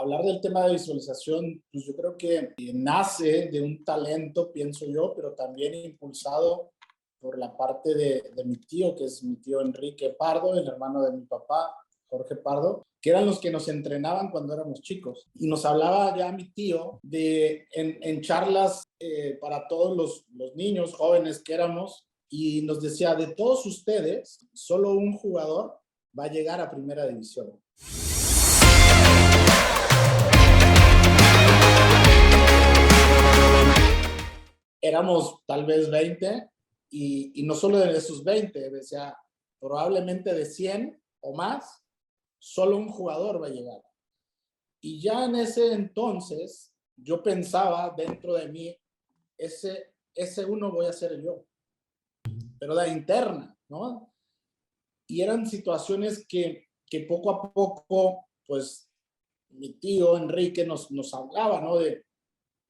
hablar del tema de visualización, pues yo creo que nace de un talento, pienso yo, pero también impulsado por la parte de mi tío, que es mi tío Enrique Pardo, el hermano de mi papá, Jorge Pardo, que eran los que nos entrenaban cuando éramos chicos. Y nos hablaba ya mi tío en charlas para todos los niños, jóvenes que éramos, y nos decía, de todos ustedes, solo un jugador va a llegar a primera división. Éramos tal vez 20 y no solo de esos 20, decía, probablemente de 100 o más, solo un jugador va a llegar. Y ya en ese entonces yo pensaba dentro de mí, ese uno voy a ser yo, pero de interna, ¿no? Y eran situaciones que poco a poco, pues mi tío Enrique nos hablaba, ¿no? De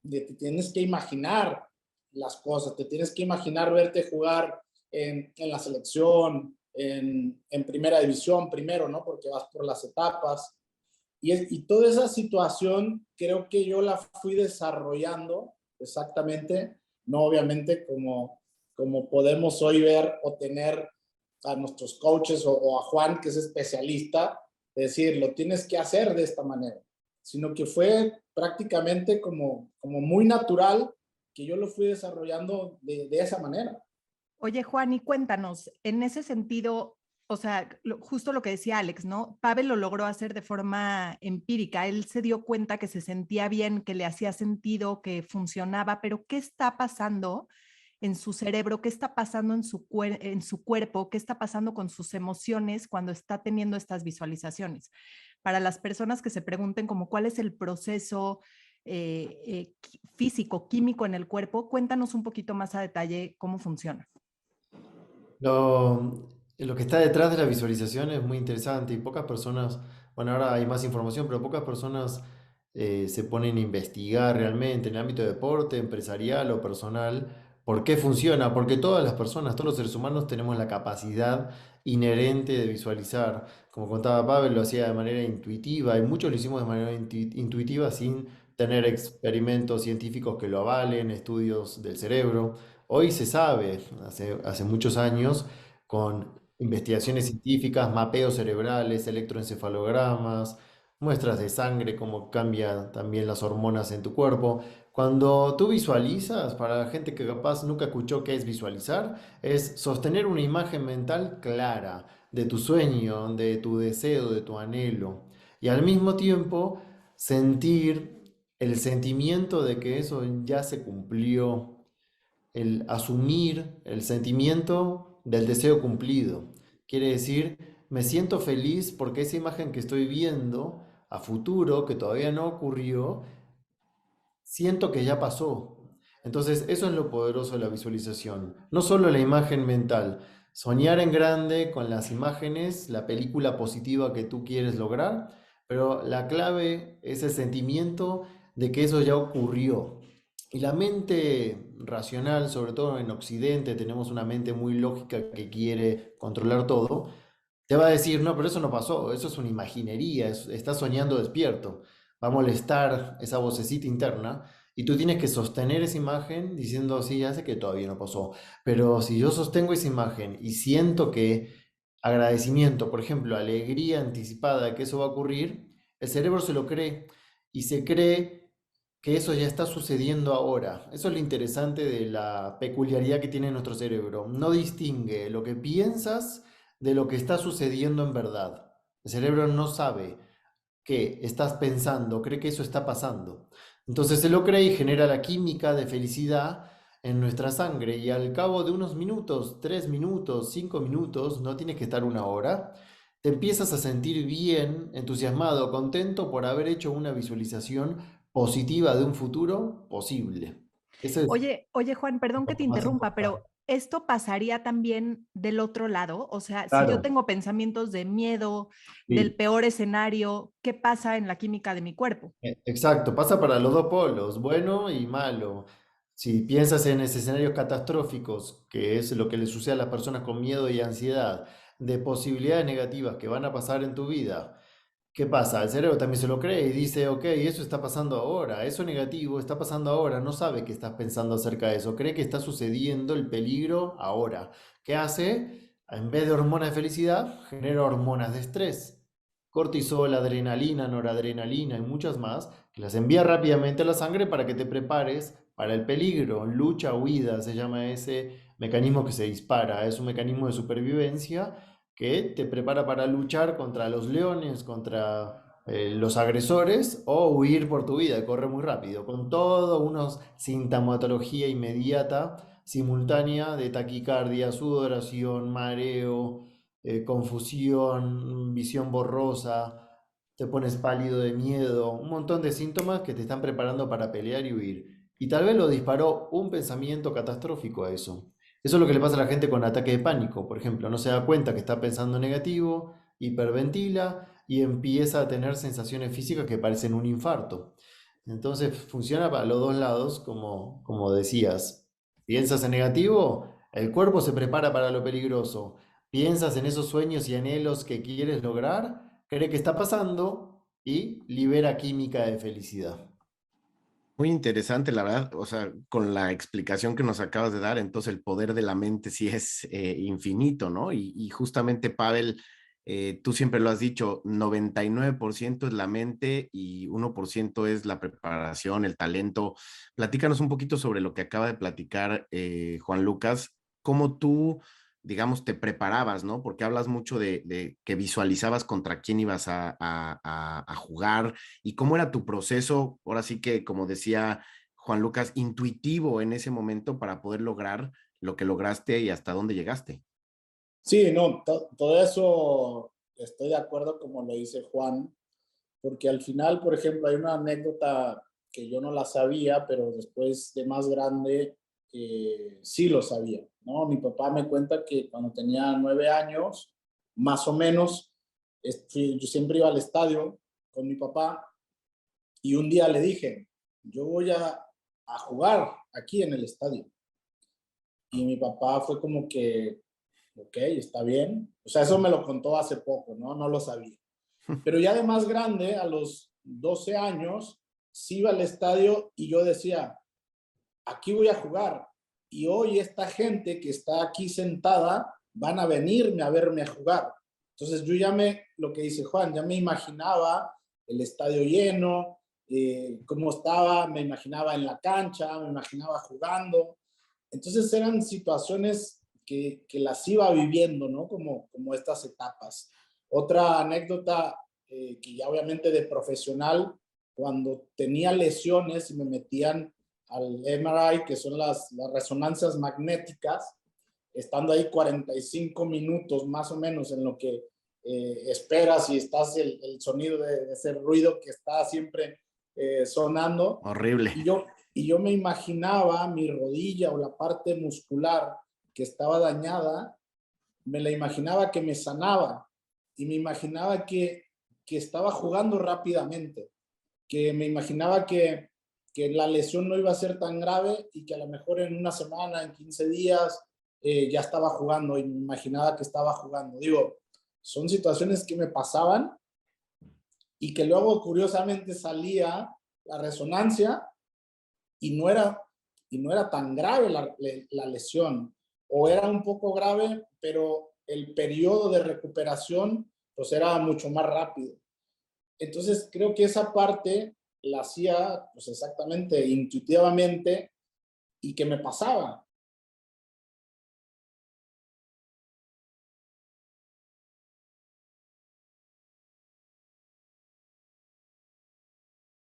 te tienes que imaginar las cosas, te tienes que imaginar verte jugar en la selección, en primera división primero, ¿no? Porque vas por las etapas. Y toda esa situación creo que yo la fui desarrollando exactamente, no obviamente como podemos hoy ver o tener a nuestros coaches o a Juan, que es especialista, de decir, lo tienes que hacer de esta manera, sino que fue prácticamente como muy natural que yo lo fui desarrollando de esa manera. Oye, Juan, y cuéntanos, en ese sentido, o sea, justo lo que decía Alex, ¿no? Pavel lo logró hacer de forma empírica. Él se dio cuenta que se sentía bien, que le hacía sentido, que funcionaba, pero ¿qué está pasando en su cerebro? ¿Qué está pasando en en su cuerpo? ¿Qué está pasando con sus emociones cuando está teniendo estas visualizaciones? Para las personas que se pregunten como cuál es el proceso físico, químico en el cuerpo, cuéntanos un poquito más a detalle cómo funciona. Lo que está detrás de la visualización es muy interesante y pocas personas, bueno, ahora hay más información, pero pocas personas se ponen a investigar realmente en el ámbito de deporte, empresarial o personal, por qué funciona, porque todas las personas, todos los seres humanos tenemos la capacidad inherente de visualizar. Como contaba Pavel, lo hacía de manera intuitiva y muchos lo hicimos de manera intuitiva sin tener experimentos científicos que lo avalen, estudios del cerebro. Hoy se sabe, hace muchos años, con investigaciones científicas, mapeos cerebrales, electroencefalogramas, muestras de sangre, cómo cambian también las hormonas en tu cuerpo. Cuando tú visualizas, para la gente que capaz nunca escuchó qué es visualizar, es sostener una imagen mental clara de tu sueño, de tu deseo, de tu anhelo. Y al mismo tiempo sentir el sentimiento de que eso ya se cumplió, el asumir el sentimiento del deseo cumplido. Quiere decir, me siento feliz porque esa imagen que estoy viendo a futuro, que todavía no ocurrió, siento que ya pasó. Entonces, eso es lo poderoso de la visualización. No solo la imagen mental, soñar en grande con las imágenes, la película positiva que tú quieres lograr, pero la clave es el sentimiento de que eso ya ocurrió. Y la mente racional, sobre todo en Occidente, tenemos una mente muy lógica que quiere controlar todo, te va a decir, no, pero eso no pasó, eso es una imaginería, estás soñando despierto. Va a molestar esa vocecita interna y tú tienes que sostener esa imagen diciendo, sí, ya sé que todavía no pasó, pero si yo sostengo esa imagen y siento que agradecimiento, por ejemplo, alegría anticipada de que eso va a ocurrir, el cerebro se lo cree y se cree que eso ya está sucediendo ahora. Eso es lo interesante de la peculiaridad que tiene nuestro cerebro. No distingue lo que piensas de lo que está sucediendo en verdad. El cerebro no sabe qué estás pensando, cree que eso está pasando. Entonces se lo cree y genera la química de felicidad en nuestra sangre y al cabo de unos minutos, 3 minutos, 5 minutos, no tienes que estar una hora, te empiezas a sentir bien, entusiasmado, contento por haber hecho una visualización positiva de un futuro posible. Eso es Oye, Juan, perdón que te lo más interrumpa, importante. pero ¿esto pasaría también del otro lado? O sea, si yo Claro. tengo pensamientos de miedo, del Sí. peor escenario, ¿qué pasa en la química de mi cuerpo? Exacto, pasa para los dos polos, bueno y malo. Si piensas en escenarios catastróficos, que es lo que le sucede a las personas con miedo y ansiedad, de posibilidades negativas que van a pasar en tu vida, ¿Qué pasa? El cerebro también se lo cree y dice, ok, eso está pasando ahora, eso negativo está pasando ahora, no sabe que estás pensando acerca de eso, cree que está sucediendo el peligro ahora. ¿Qué hace? En vez de hormonas de felicidad, genera hormonas de estrés. Cortisol, adrenalina, noradrenalina y muchas más, que las envía rápidamente a la sangre para que te prepares para el peligro. Lucha, huida, se llama ese mecanismo que se dispara, es un mecanismo de supervivencia que te prepara para luchar contra los leones, contra los agresores o huir por tu vida, correr muy rápido, con todo una sintomatología inmediata, simultánea de taquicardia, sudoración, mareo, confusión, visión borrosa, te pones pálido de miedo, un montón de síntomas que te están preparando para pelear y huir. Y tal vez lo disparó un pensamiento catastrófico a eso. Eso es lo que le pasa a la gente con ataque de pánico, por ejemplo, no se da cuenta que está pensando negativo, hiperventila y empieza a tener sensaciones físicas que parecen un infarto. Entonces funciona para los dos lados, como decías. Piensas en negativo, el cuerpo se prepara para lo peligroso. Piensas en esos sueños y anhelos que quieres lograr, cree que está pasando y libera química de felicidad. Muy interesante, la verdad, o sea, con la explicación que nos acabas de dar, entonces el poder de la mente sí es infinito, ¿no? Y justamente, Pavel, tú siempre lo has dicho, 99% es la mente y 1% es la preparación, el talento. Platícanos un poquito sobre lo que acaba de platicar Juan Lucas, cómo tú, digamos, te preparabas, ¿no? Porque hablas mucho de que visualizabas contra quién ibas a jugar y cómo era tu proceso, ahora sí que, como decía Juan Lucas, intuitivo en ese momento para poder lograr lo que lograste y hasta dónde llegaste. Sí, no, todo eso estoy de acuerdo como lo dice Juan, porque al final, por ejemplo, hay una anécdota que yo no la sabía, pero después de más grande sí lo sabía, ¿no? Mi papá me cuenta que cuando tenía 9 años, más o menos, yo siempre iba al estadio con mi papá y un día le dije, yo voy a jugar aquí en el estadio. Y mi papá fue como que, ok, está bien. O sea, eso me lo contó hace poco, ¿no? No lo sabía. Pero ya de más grande, a los 12 años, sí iba al estadio y yo decía, aquí voy a jugar. Y hoy esta gente que está aquí sentada van a venirme a verme a jugar. Entonces yo lo que dice Juan, ya me imaginaba el estadio lleno, cómo estaba, me imaginaba en la cancha, me imaginaba jugando. Entonces eran situaciones que las iba viviendo, ¿no? Como estas etapas. Otra anécdota, que ya obviamente de profesional, cuando tenía lesiones y me metían al MRI, que son las resonancias magnéticas, estando ahí 45 minutos más o menos en lo que esperas y estás el sonido de ese ruido que está siempre sonando. Horrible. Y yo me imaginaba mi rodilla o la parte muscular que estaba dañada, me la imaginaba que me sanaba y me imaginaba que estaba jugando rápidamente, que me imaginaba que la lesión no iba a ser tan grave y que a lo mejor en una semana, en 15 días, ya estaba jugando y me imaginaba que estaba jugando. Digo, son situaciones que me pasaban y que luego curiosamente salía la resonancia y no era tan grave la lesión, o era un poco grave, pero el periodo de recuperación pues era mucho más rápido. Entonces creo que esa parte la hacía pues exactamente intuitivamente y que me pasaba.